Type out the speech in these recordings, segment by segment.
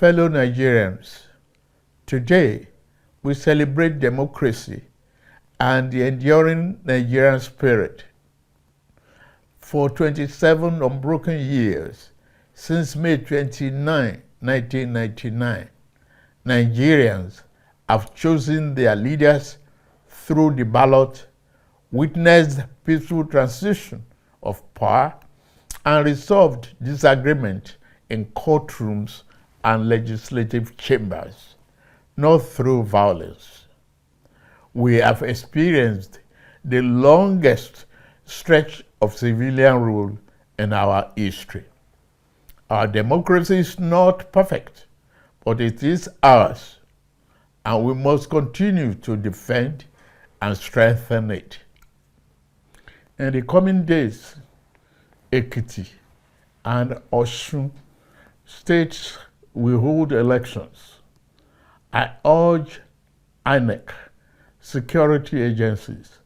Fellow Nigerians, today we celebrate democracy and the enduring Nigerian spirit. For 27 unbroken years, since May 29, 1999, Nigerians have chosen their leaders through the ballot, witnessed peaceful transition of power, and resolved disagreement in courtrooms and legislative chambers, not through violence. We have experienced the longest stretch of civilian rule in our history. Our democracy is not perfect, but it is ours, and we must continue to defend and strengthen it. In the coming days, Ekiti and Osun states will hold elections. I urge INEC, security agencies,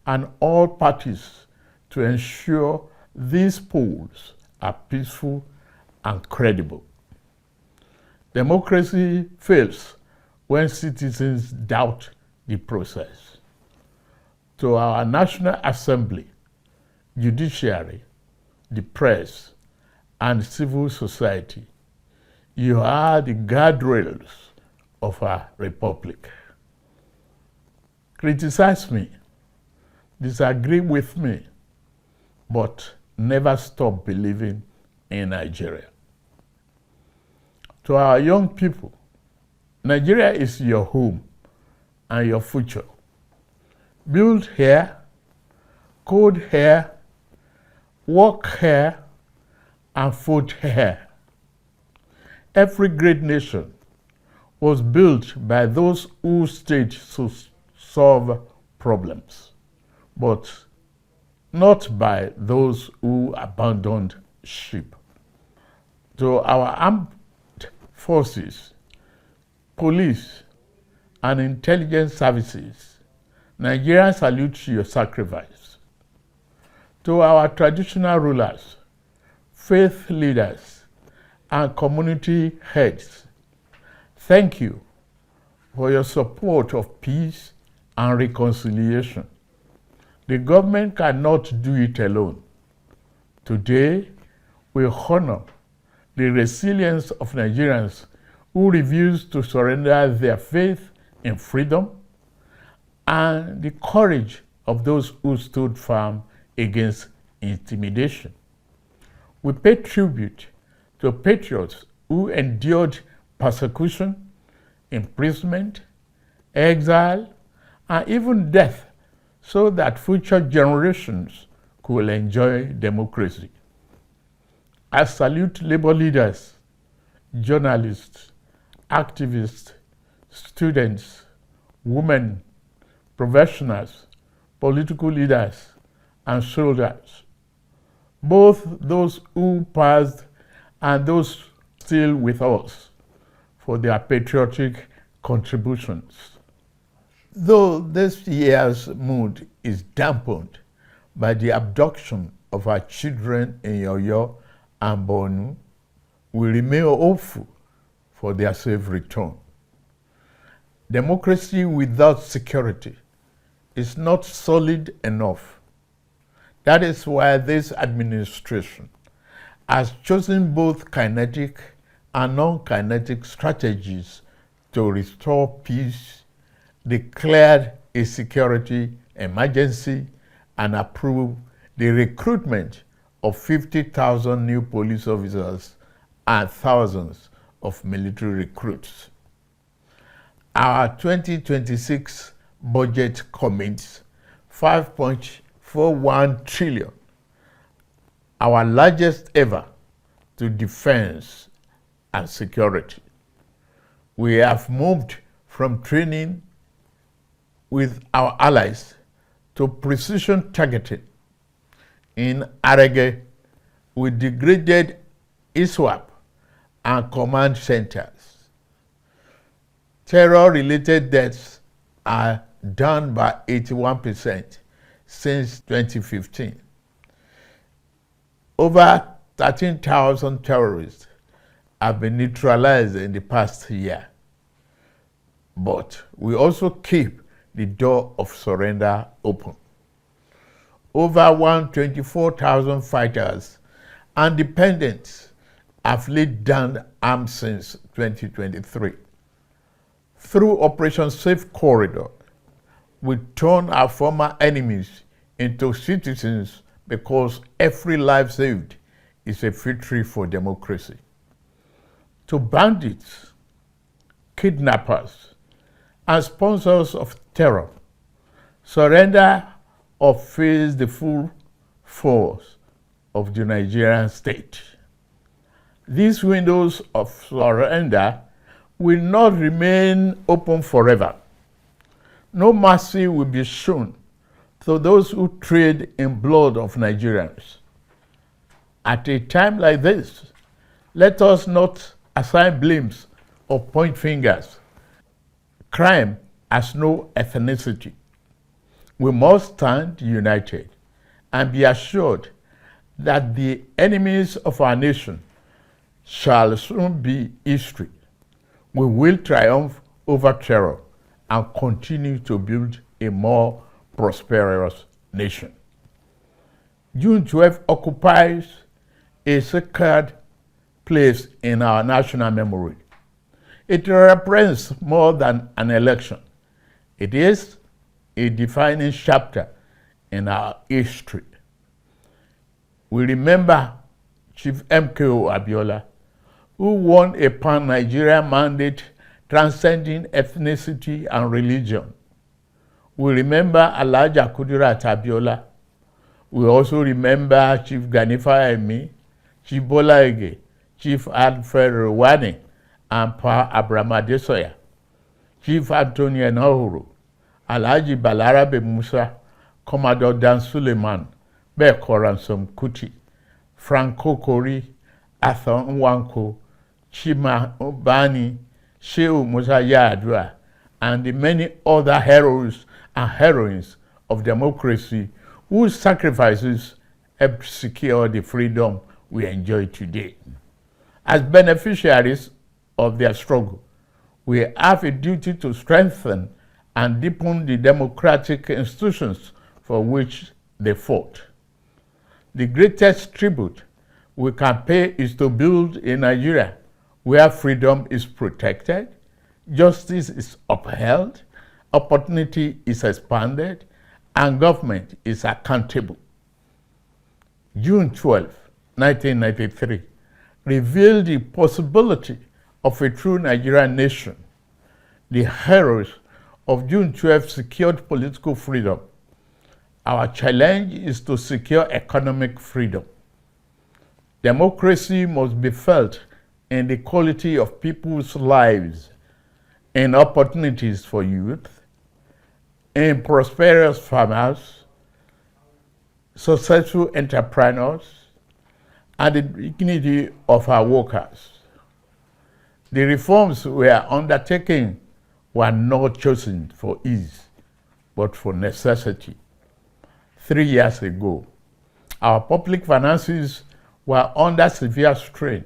and all parties to ensure these polls are peaceful and credible. Democracy fails when citizens doubt the process. To our National Assembly, judiciary, the press, and civil society, you are the guardrails of our republic. Criticize me, disagree with me, but never stop believing in Nigeria. To our young people, Nigeria is your home and your future. Build here, code here, work here, and vote here. Every great nation was built by those who stayed to solve problems, but not by those who abandoned ship. To our armed forces, police, and intelligence services, Nigerians salute your sacrifice. To our traditional rulers, faith leaders, and community heads, thank you for your support of peace and reconciliation. The government cannot do it alone. Today, we honor the resilience of Nigerians who refuse to surrender their faith in freedom and the courage of those who stood firm against intimidation. We pay tribute to patriots who endured persecution, imprisonment, exile, and even death so that future generations could enjoy democracy. I salute labor leaders, journalists, activists, students, women, professionals, political leaders, and soldiers, both those who passed and those still with us, for their patriotic contributions. Though this year's mood is dampened by the abduction of our children in Yoyo and Borno, we remain hopeful for their safe return. Democracy without security is not solid enough. That is why this administration has chosen both kinetic and non-kinetic strategies to restore peace, declared a security emergency, and approved the recruitment of 50,000 new police officers and thousands of military recruits. Our 2026 budget commits 5.41 trillion, our largest ever, to defense and security. We have moved from training with our allies to precision targeting. In Arege, we degraded ISWAP and command centers. Terror-related deaths are down by 81% since 2015. Over 13,000 terrorists have been neutralized in the past year. But we also keep the door of surrender open. Over 124,000 fighters and dependents have laid down arms since 2023. Through Operation Safe Corridor, we turn our former enemies into citizens because every life saved is a victory for democracy. To bandits, kidnappers, and sponsors of terror, surrender or face the full force of the Nigerian state. These windows of surrender will not remain open forever. No mercy will be shown to those who trade in blood of Nigerians. At a time like this, let us not assign blames or point fingers. Crime has no ethnicity. We must stand united and be assured that the enemies of our nation shall soon be history. We will triumph over terror and continue to build a more prosperous nation. June 12 occupies a sacred place in our national memory. It represents more than an election. It is a defining chapter in our history. We remember Chief MKO Abiola, who won a pan-Nigerian mandate transcending ethnicity and religion. We remember Alhaja Kudirat Abiola. We also remember Chief Ganifa Emi, Chief Bola Ige, Chief Alfred Rwani, and Pa Abraham Adesoya, Chief Anthony Enahoro, Alhaji Balarabe Musa, Commodore Dan Suleiman, Beko Ransom Kuti, Franco Kori, Arthur Nwanko, Chima Obani, Shehu Musa Yar'Adua, and the many other heroes and heroines of democracy whose sacrifices helped secure the freedom we enjoy today. As beneficiaries of their struggle, we have a duty to strengthen and deepen the democratic institutions for which they fought. The greatest tribute we can pay is to build a Nigeria where freedom is protected, justice is upheld, opportunity is expanded, and government is accountable. June 12, 1993, revealed the possibility of a true Nigerian nation. The heroes of June 12 secured political freedom. Our challenge is to secure economic freedom. Democracy must be felt in the quality of people's lives, in opportunities for youth, in prosperous farmers, successful entrepreneurs, and the dignity of our workers. The reforms we are undertaking were not chosen for ease, but for necessity. 3 years ago, our public finances were under severe strain.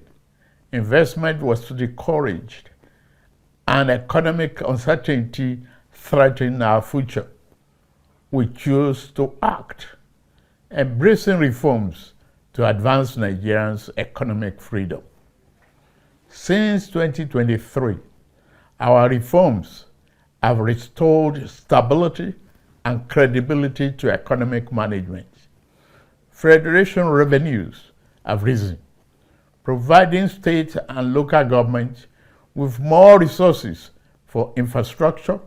Investment was discouraged, and economic uncertainty threatened our future. We chose to act, embracing reforms to advance Nigerians' economic freedom. Since 2023, our reforms have restored stability and credibility to economic management. Federation revenues have risen, providing state and local governments with more resources for infrastructure,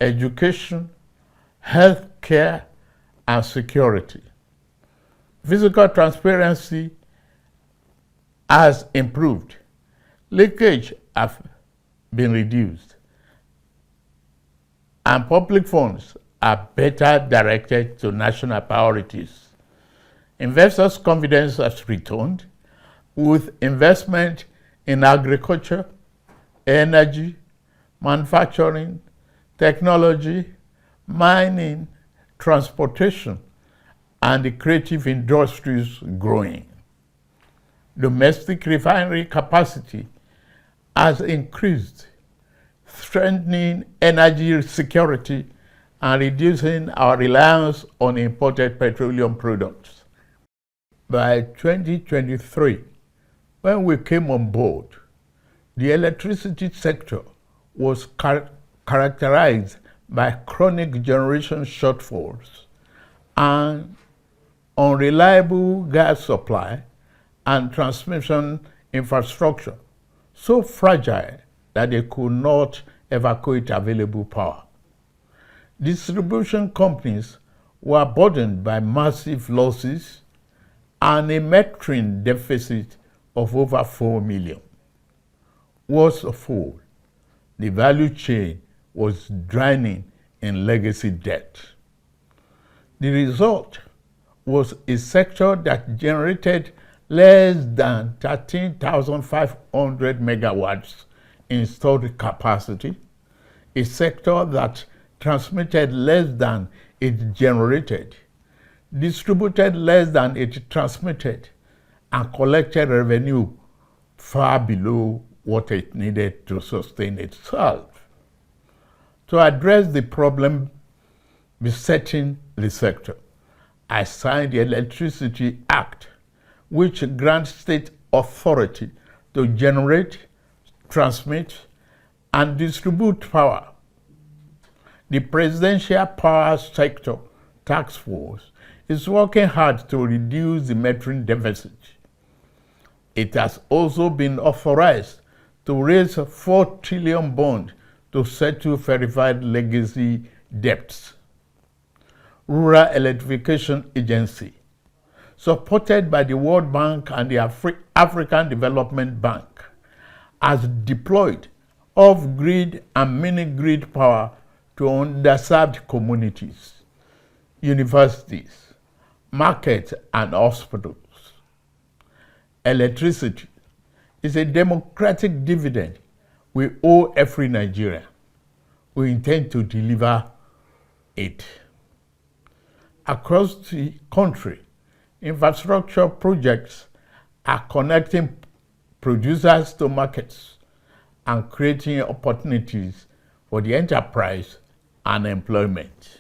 education, health care, and security. Fiscal transparency has improved. Leakage has been reduced, and public funds are better directed to national priorities. Investors' confidence has returned, with investment in agriculture, energy, manufacturing, technology, mining, transportation, and the creative industries growing. Domestic refinery capacity has increased, strengthening energy security and reducing our reliance on imported petroleum products. By 2023, when we came on board, the electricity sector was characterized by chronic generation shortfalls and unreliable gas supply and transmission infrastructure so fragile that they could not evacuate available power. Distribution companies were burdened by massive losses and a metering deficit of over 4 million. Worst of all, the value chain was drowning in legacy debt. The result was a sector that generated less than 13,500 megawatts installed capacity, a sector that transmitted less than it generated, distributed less than it transmitted, and collected revenue far below what it needed to sustain itself. To address the problem besetting the sector, I signed the Electricity Act, which grants state authority to generate, transmit, and distribute power. The Presidential Power Sector Task Force is working hard to reduce the metering deficit. It has also been authorized to raise 4 trillion bond to settle verified legacy debts. Rural Electrification Agency, supported by the World Bank and the African Development Bank, has deployed off-grid and mini-grid power to underserved communities, universities, markets, and hospitals. Electricity is a democratic dividend we owe every Nigerian. We intend to deliver it. Across the country, infrastructure projects are connecting producers to markets and creating opportunities for the enterprise and employment.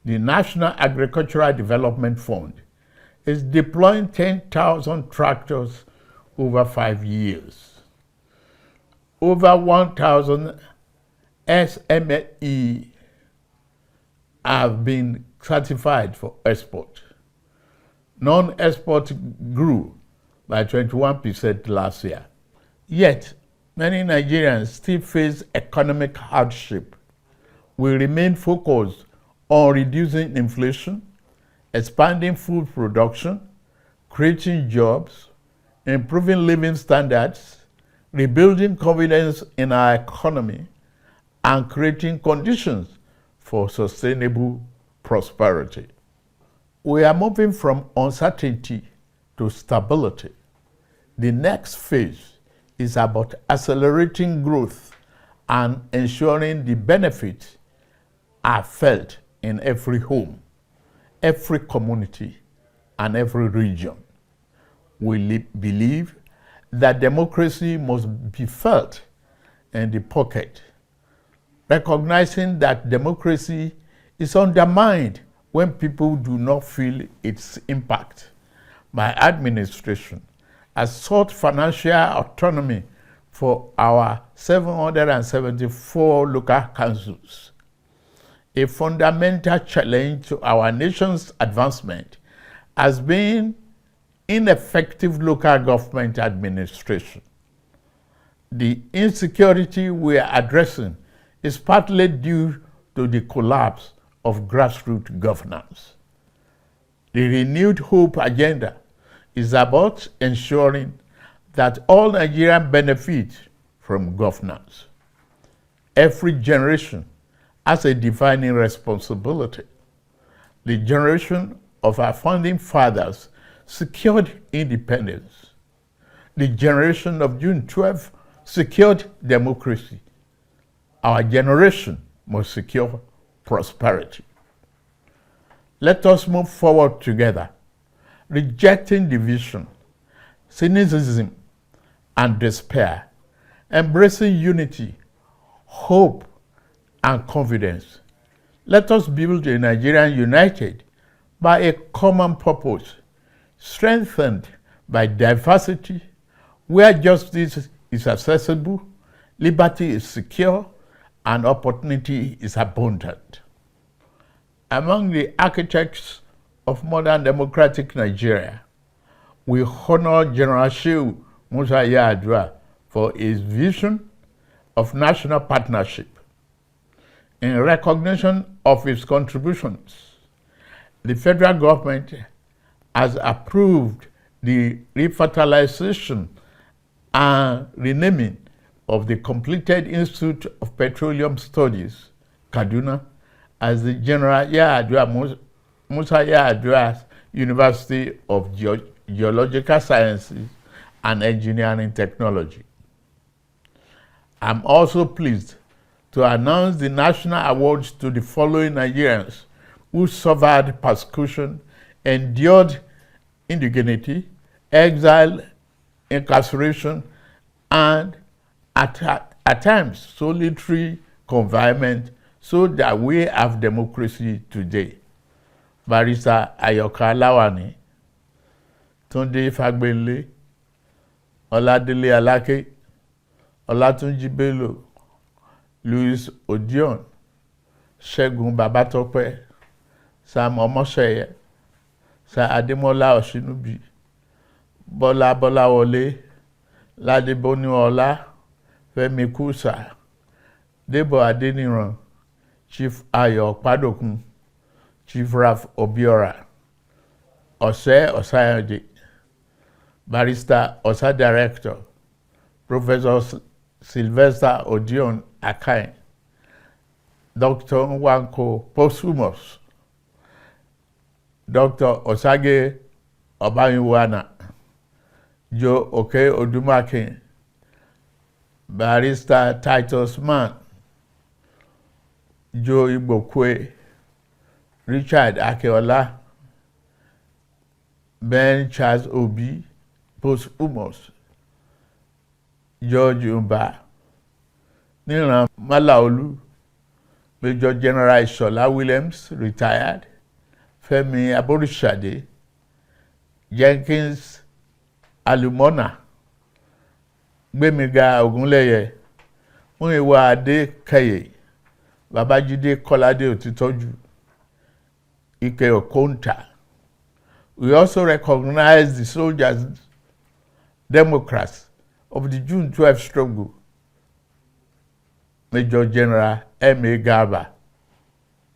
The National Agricultural Development Fund is deploying 10,000 tractors over 5 years. Over 1,000 SME have been certified for export. Non-export grew by 21% last year. Yet, many Nigerians still face economic hardship. We remain focused on reducing inflation, expanding food production, creating jobs, improving living standards, rebuilding confidence in our economy, and creating conditions for sustainable prosperity. We are moving from uncertainty to stability. The next phase is about accelerating growth and ensuring the benefits are felt in every home, every community, and every region. We believe that democracy must be felt in the pocket, recognizing that democracy is undermined when people do not feel its impact. My administration has sought financial autonomy for our 774 local councils. A fundamental challenge to our nation's advancement has been ineffective local government administration. The insecurity we are addressing is partly due to the collapse of grassroots governance. The renewed hope agenda is about ensuring that all Nigerians benefit from governance. Every generation has a defining responsibility. The generation of our founding fathers secured independence. The generation of June 12 secured democracy. Our generation must secure prosperity. Let us move forward together, rejecting division, cynicism, and despair, embracing unity, hope, and confidence. Let us build a Nigeria united by a common purpose, strengthened by diversity, where justice is accessible, liberty is secure, and opportunity is abundant. Among the architects of modern democratic Nigeria, we honor General Shehu Musa Yar'Adua for his vision of national partnership. In recognition of his contributions, the federal government has approved the refertilization and renaming of the completed Institute of Petroleum Studies, Kaduna, as the General Musa Yar'Adua University of Geological Sciences and Engineering Technology. I'm also pleased to announce the national awards to the following Nigerians who suffered persecution, endured indignity, exile, incarceration, and at times solitary confinement, so that we have democracy today. Barrister Ayoka Lawani, Tunde Fagbele, Oladele Alake, Olatunji Bello, Louis Odion, Segun Babatope, Sam Omoseye, Sir Ademola Oshinubi, Bola Bolawole, Ladeboni Ola, Femi Kusa, Debo Adeniran, Chief Ayo Padokun, Chief Raf Obiora, Ose Osayode, Barrister Osa Director, Professor Sylvester Odion Akai, Dr. Nwanko Posthumous, Dr. Osage Obayinwana, Joe Oke Odumake, Barrister Titus Mann, Joe Igbokwe, Richard Akeola, Ben Charles Obi, Posthumous, George Umba, Niran Malaolu, Major General Shola Williams, retired, Femi Aborishade, Jenkins Alumona, Gbemiga Ogunleye, Muyiwa Adekaye, Babajide Kolade Otitoju, Ike Okonta. We also recognize the soldiers, Democrats of the June 12 struggle, Major General M.A. Garba,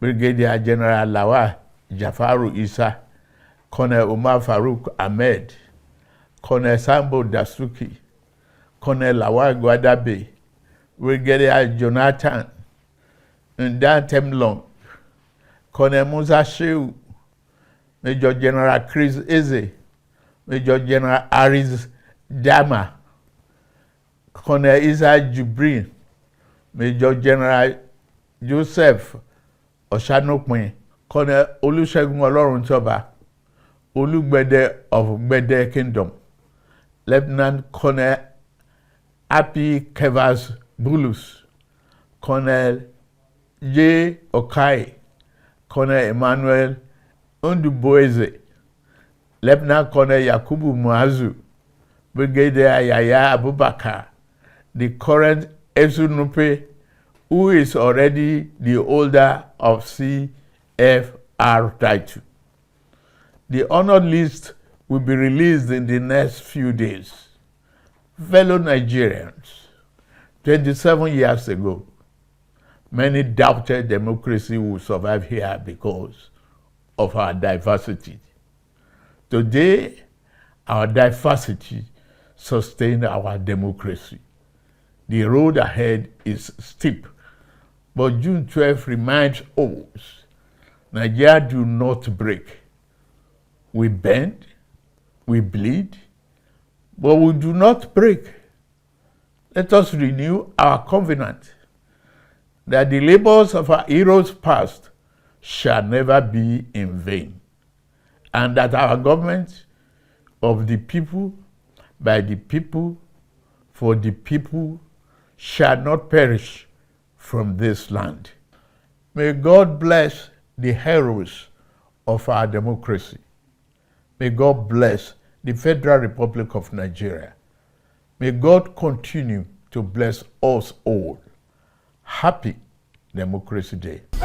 Brigadier General Lawal Jafaru Isa, Colonel Umar Farouk Ahmed, Colonel Sambo Dasuki, Colonel Lawal Gwadabe, Brigadier Jonathan Ndantemlong, Colonel Musa Shehu, Major General Chris Eze, Major General Aris Dama, Colonel Isa Jibrin, Major General Joseph Oshanopin, Colonel Olusegun Oloruntoba, Olugbede of Gbede Kingdom, Lieutenant Colonel Happy Kevas Bulus, Colonel J. Okai, Colonel Emmanuel Unduboeze, Lieutenant Colonel Yakubu Muazu, Brigadier Yaya Abubakar, the current Esunupe, who is already the holder of CFR title. The honored list will be released in the next few days. Fellow Nigerians, 27 years ago, many doubted democracy would survive here because of our diversity. Today, our diversity sustains our democracy. The road ahead is steep, but June 12 reminds us, Nigeria do not break. We bend, we bleed, but we do not break. Let us renew our covenant that the labors of our heroes past shall never be in vain, and that our government of the people by the people, for the people, shall not perish from this land. May God bless the heroes of our democracy. May God bless the Federal Republic of Nigeria. May God continue to bless us all. Happy Democracy Day.